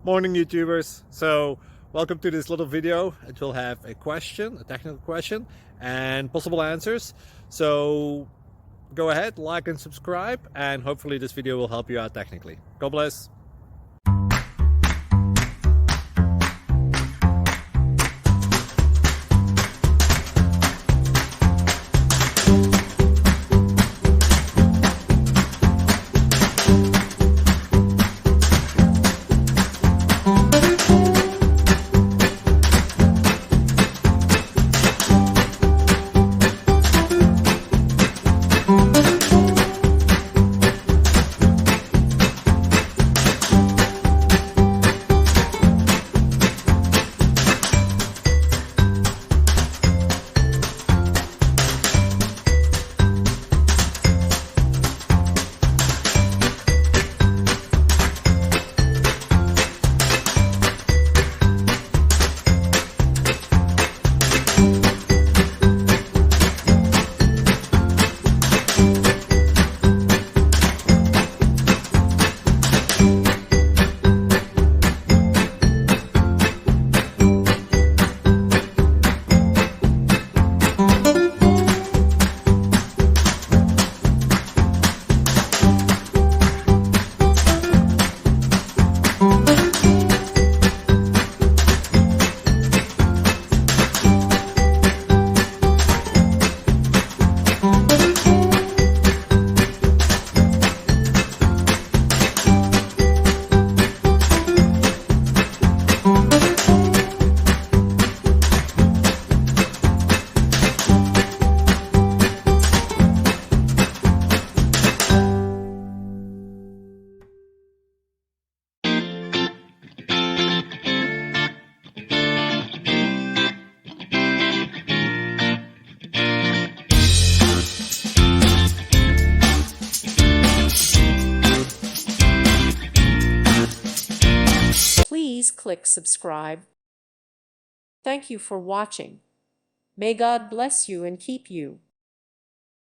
Morning, YouTubers. So welcome to this little video. It will have a question, a technical question, and possible answers. So go ahead, like and subscribe, and hopefully this video will help you out technically. God bless. Please click subscribe. Thank you for watching. May God bless you and keep you.